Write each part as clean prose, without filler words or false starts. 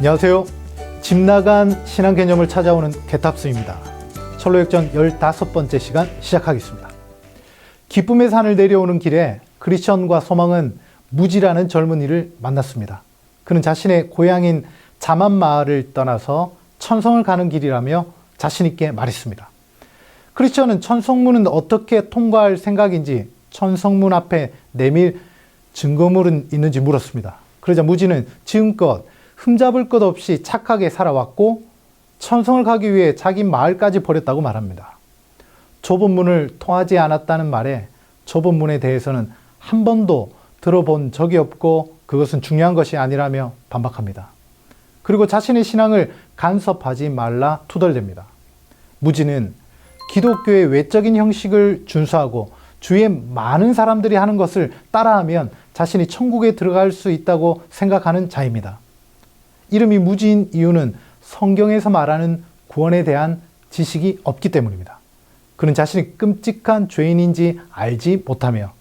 안녕하세요. 집 나간 신앙 개념을 찾아오는 개탑스입니다. 철로역전 15번째 시간 시작하겠습니다. 기쁨의 산을 내려오는 길에 크리스천과 소망은 무지라는 젊은이를 만났습니다. 그는 자신의 고향인 자만 마을을 떠나서 천성을 가는 길이라며 자신 있게 말했습니다. 크리스천은 천성문은 어떻게 통과할 생각인지 천성문 앞에 내밀 증거물은 있는지 물었습니다. 그러자 무지는 지금껏 흠잡을 것 없이 착하게 살아왔고 천성을 가기 위해 자기 마을까지 버렸다고 말합니다. 좁은 문을 통하지 않았다는 말에 좁은 문에 대해서는 한 번도 들어본 적이 없고 그것은 중요한 것이 아니라며 반박합니다. 그리고 자신의 신앙을 간섭하지 말라 투덜댑니다. 무지는 기독교의 외적인 형식을 준수하고 주위에 많은 사람들이 하는 것을 따라하면 자신이 천국에 들어갈 수 있다고 생각하는 자입니다. 이름이 무지인 이유는 성경에서 말하는 구원에 대한 지식이 없기 때문입니다. 그는 자신이 끔찍한 죄인인지 알지 못하며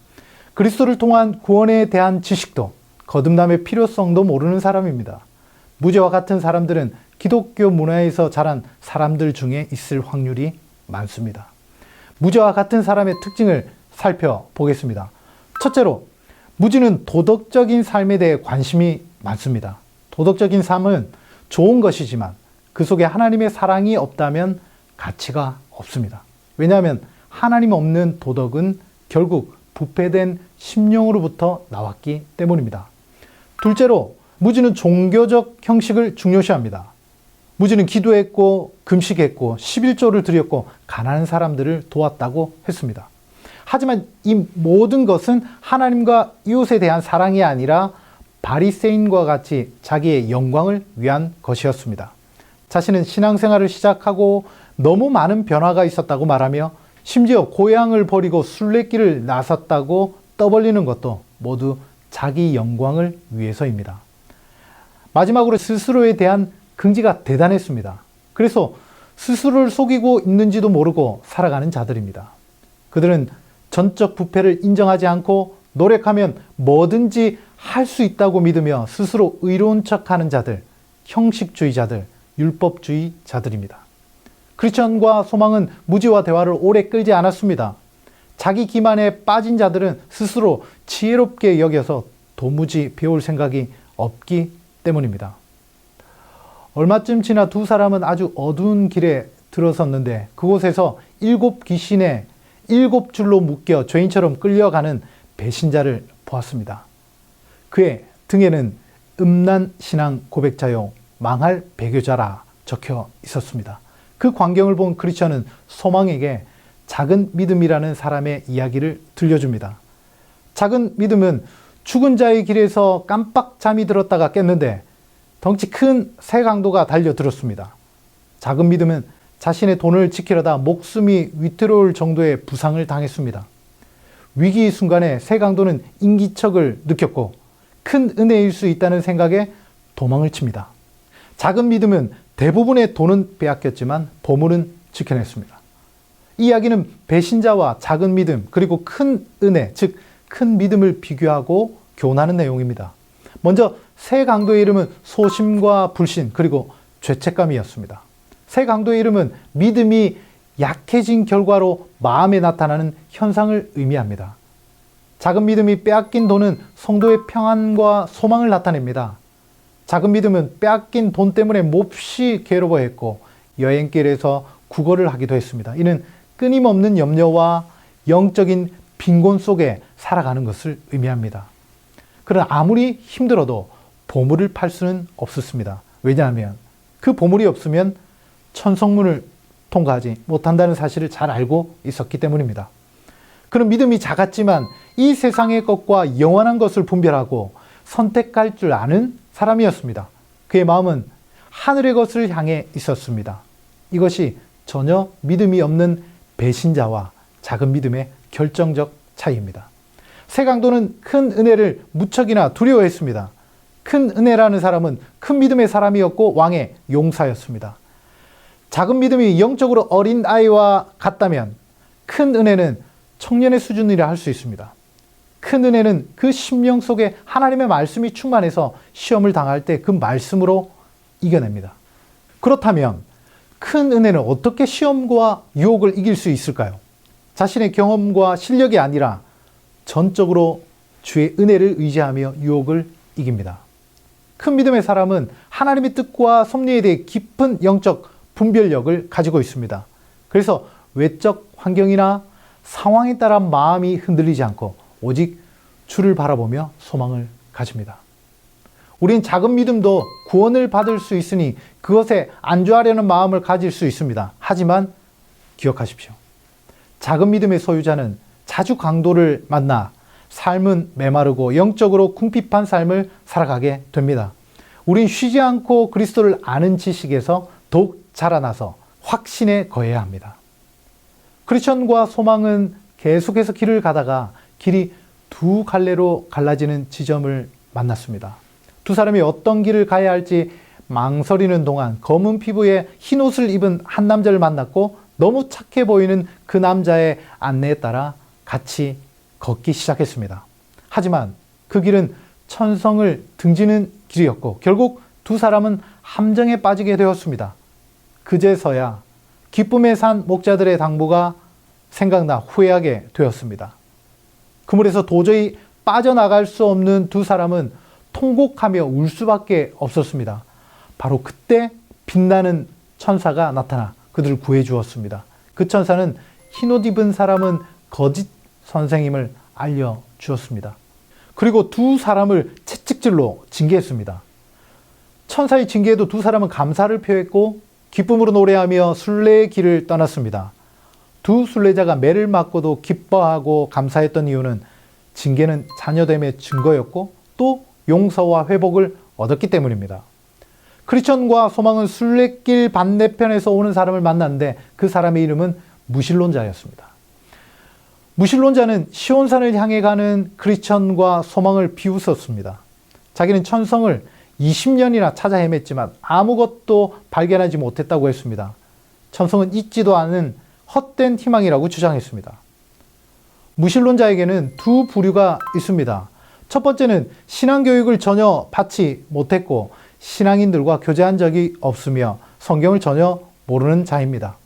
그리스도를 통한 구원에 대한 지식도 거듭남의 필요성도 모르는 사람입니다. 무지와 같은 사람들은 기독교 문화에서 자란 사람들 중에 있을 확률이 많습니다. 무지와 같은 사람의 특징을 살펴보겠습니다. 첫째로, 무지는 도덕적인 삶에 대해 관심이 많습니다. 도덕적인 삶은 좋은 것이지만 그 속에 하나님의 사랑이 없다면 가치가 없습니다. 왜냐하면 하나님 없는 도덕은 결국 부패된 심령으로부터 나왔기 때문입니다. 둘째로, 무지는 종교적 형식을 중요시합니다. 무지는 기도했고 금식했고 11조를 드렸고 가난한 사람들을 도왔다고 했습니다. 하지만 이 모든 것은 하나님과 이웃에 대한 사랑이 아니라 바리새인과 같이 자기의 영광을 위한 것이었습니다. 자신은 신앙생활을 시작하고 너무 많은 변화가 있었다고 말하며 심지어 고향을 버리고 순례길을 나섰다고 떠벌리는 것도 모두 자기 영광을 위해서입니다. 마지막으로 스스로에 대한 긍지가 대단했습니다. 그래서 스스로를 속이고 있는지도 모르고 살아가는 자들입니다. 그들은 전적 부패를 인정하지 않고 노력하면 뭐든지 할 수 있다고 믿으며 스스로 의로운 척하는 자들, 형식주의자들, 율법주의자들입니다. 크리스천과 소망은 무지와 대화를 오래 끌지 않았습니다. 자기 기만에 빠진 자들은 스스로 지혜롭게 여겨서 도무지 배울 생각이 없기 때문입니다. 얼마쯤 지나 두 사람은 아주 어두운 길에 들어섰는데 그곳에서 7 귀신에 7 줄로 묶여 죄인처럼 끌려가는 배신자를 보았습니다. 그의 등에는 음란 신앙 고백자요 망할 배교자라 적혀 있었습니다. 그 광경을 본 크리스천은 소망에게 작은 믿음이라는 사람의 이야기를 들려줍니다. 작은 믿음은 죽은 자의 길에서 깜빡 잠이 들었다가 깼는데 덩치 큰 새 강도가 달려들었습니다. 작은 믿음은 자신의 돈을 지키려다 목숨이 위태로울 정도의 부상을 당했습니다. 위기 순간에 새 강도는 인기척을 느꼈고 큰 은혜일 수 있다는 생각에 도망을 칩니다. 작은 믿음은 대부분의 돈은 빼앗겼지만 보물은 지켜냈습니다. 이 이야기는 배신자와 작은 믿음 그리고 큰 은혜, 즉 큰 믿음을 비교하고 교훈하는 내용입니다. 먼저 새 강도의 이름은 소심과 불신 그리고 죄책감이었습니다. 새 강도의 이름은 믿음이 약해진 결과로 마음에 나타나는 현상을 의미합니다. 작은 믿음이 빼앗긴 돈은 성도의 평안과 소망을 나타냅니다. 작은 믿음은 빼앗긴 돈 때문에 몹시 괴로워했고 여행길에서 구걸을 하기도 했습니다. 이는 끊임없는 염려와 영적인 빈곤 속에 살아가는 것을 의미합니다. 그러나 아무리 힘들어도 보물을 팔 수는 없었습니다. 왜냐하면 그 보물이 없으면 천성문을 통과하지 못한다는 사실을 잘 알고 있었기 때문입니다. 그는 믿음이 작았지만 이 세상의 것과 영원한 것을 분별하고 선택할 줄 아는 사람이었습니다. 그의 마음은 하늘의 것을 향해 있었습니다. 이것이 전혀 믿음이 없는 배신자와 작은 믿음의 결정적 차이입니다. 새 강도는 큰 은혜를 무척이나 두려워했습니다. 큰 은혜라는 사람은 큰 믿음의 사람이었고 왕의 용사였습니다. 작은 믿음이 영적으로 어린 아이와 같다면 큰 은혜는 청년의 수준이라 할 수 있습니다. 큰 은혜는 그 심령 속에 하나님의 말씀이 충만해서 시험을 당할 때 그 말씀으로 이겨냅니다. 그렇다면 큰 은혜는 어떻게 시험과 유혹을 이길 수 있을까요? 자신의 경험과 실력이 아니라 전적으로 주의 은혜를 의지하며 유혹을 이깁니다. 큰 믿음의 사람은 하나님의 뜻과 섭리에 대해 깊은 영적 분별력을 가지고 있습니다. 그래서 외적 환경이나 상황에 따라 마음이 흔들리지 않고 오직 주를 바라보며 소망을 가집니다. 우린 작은 믿음도 구원을 받을 수 있으니 그것에 안주하려는 마음을 가질 수 있습니다. 하지만 기억하십시오. 작은 믿음의 소유자는 자주 강도를 만나 삶은 메마르고 영적으로 궁핍한 삶을 살아가게 됩니다. 우린 쉬지 않고 그리스도를 아는 지식에서 더욱 자라나서 확신에 거해야 합니다. 크리스천과 소망은 계속해서 길을 가다가 길이 두 갈래로 갈라지는 지점을 만났습니다. 두 사람이 어떤 길을 가야 할지 망설이는 동안 검은 피부에 흰 옷을 입은 한 남자를 만났고 너무 착해 보이는 그 남자의 안내에 따라 같이 걷기 시작했습니다. 하지만 그 길은 천성을 등지는 길이었고 결국 두 사람은 함정에 빠지게 되었습니다. 그제서야 기쁨의 산 목자들의 당부가 생각나 후회하게 되었습니다. 그물에서 도저히 빠져나갈 수 없는 두 사람은 통곡하며 울 수밖에 없었습니다. 바로 그때 빛나는 천사가 나타나 그들을 구해 주었습니다. 그 천사는 흰옷 입은 사람은 거짓 선생임을 알려주었습니다. 그리고 두 사람을 채찍질로 징계했습니다. 천사의 징계에도 두 사람은 감사를 표했고 기쁨으로 노래하며 순례의 길을 떠났습니다. 두 순례자가 매를 맞고도 기뻐하고 감사했던 이유는 징계는 자녀됨의 증거였고 또 용서와 회복을 얻었기 때문입니다. 크리스천과 소망은 순례길 반대편에서 오는 사람을 만났는데 그 사람의 이름은 무신론자였습니다. 무신론자는 시온산을 향해 가는 크리스천과 소망을 비웃었습니다. 자기는 천성을 20년이나 찾아 헤맸지만 아무것도 발견하지 못했다고 했습니다. 천성은 있지도 않은 헛된 희망이라고 주장했습니다. 무신론자에게는 두 부류가 있습니다. 첫 번째는 신앙교육을 전혀 받지 못했고 신앙인들과 교제한 적이 없으며 성경을 전혀 모르는 자입니다.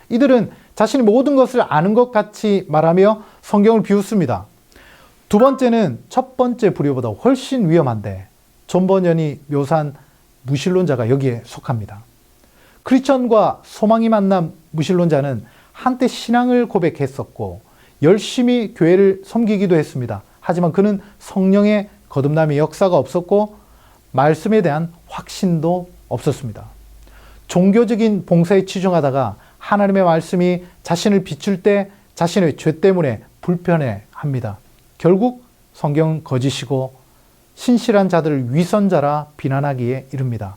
이들은 자신이 모든 것을 아는 것 같이 말하며 성경을 비웃습니다. 두 번째는 첫 번째 부류보다 훨씬 위험한데 존 버년이 묘사한 무신론자가 여기에 속합니다. 크리스천과 소망이 만난 무신론자는 한때 신앙을 고백했었고 열심히 교회를 섬기기도 했습니다. 하지만 그는 성령의 거듭남의 역사가 없었고 말씀에 대한 확신도 없었습니다. 종교적인 봉사에 치중하다가 하나님의 말씀이 자신을 비출 때 자신의 죄 때문에 불편해합니다. 결국 성경은 거짓이고 신실한 자들을 위선자라 비난하기에 이릅니다.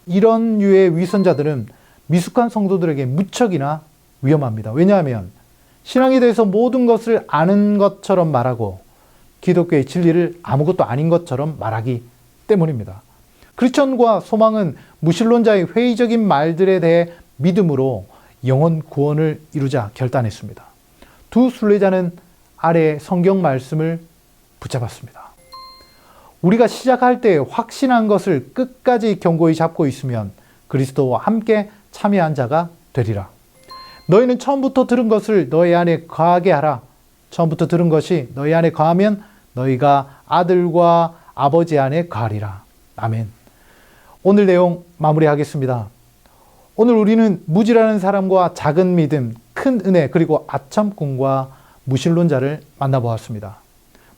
이런 유의 위선자들은 미숙한 성도들에게 무척이나 위험합니다. 왜냐하면 신앙에 대해서 모든 것을 아는 것처럼 말하고 기독교의 진리를 아무것도 아닌 것처럼 말하기 때문입니다. 크리스천과 소망은 무신론자의 회의적인 말들에 대해 믿음으로 영혼 구원을 이루자 결단했습니다. 두 순례자는 아래의 성경 말씀을 붙잡았습니다. 우리가 시작할 때 확신한 것을 끝까지 견고히 잡고 있으면 그리스도와 함께 참여한 자가 되리라. 너희는 처음부터 들은 것을 너희 안에 거하게 하라. 처음부터 들은 것이 너희 안에 거하면 너희가 아들과 아버지 안에 거하리라. 아멘. 오늘 내용 마무리하겠습니다. 오늘 우리는 무지라는 사람과 작은 믿음, 큰 은혜, 그리고 아첨꾼과 무신론자를 만나보았습니다.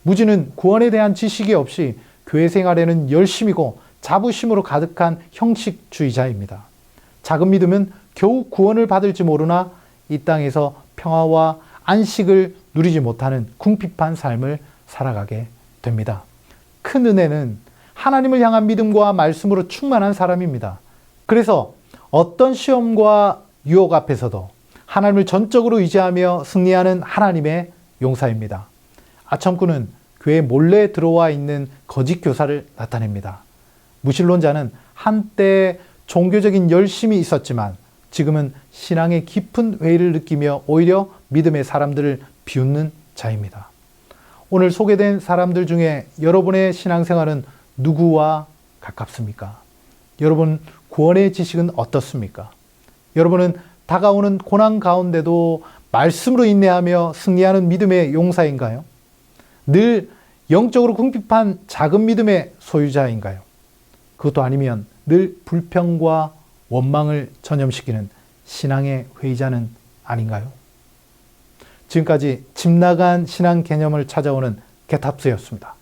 무지는 구원에 대한 지식이 없이 교회 생활에는 열심이고 자부심으로 가득한 형식주의자입니다. 작은 믿음은 겨우 구원을 받을지 모르나 이 땅에서 평화와 안식을 누리지 못하는 궁핍한 삶을 살아가게 됩니다. 큰 은혜는 하나님을 향한 믿음과 말씀으로 충만한 사람입니다. 그래서 어떤 시험과 유혹 앞에서도 하나님을 전적으로 의지하며 승리하는 하나님의 용사입니다. 아첨꾼은 교회에 몰래 들어와 있는 거짓 교사를 나타냅니다. 무신론자는 한때 종교적인 열심이 있었지만 지금은 신앙의 깊은 회의를 느끼며 오히려 믿음의 사람들을 비웃는 자입니다. 오늘 소개된 사람들 중에 여러분의 신앙생활은 누구와 가깝습니까? 여러분 구원의 지식은 어떻습니까? 여러분은 다가오는 고난 가운데도 말씀으로 인내하며 승리하는 믿음의 용사인가요? 늘 영적으로 궁핍한 작은 믿음의 소유자인가요? 그것도 아니면 늘 불평과 원망을 전염시키는 신앙의 회의자는 아닌가요? 지금까지 집 나간 신앙 개념을 찾아오는 개탑스였습니다.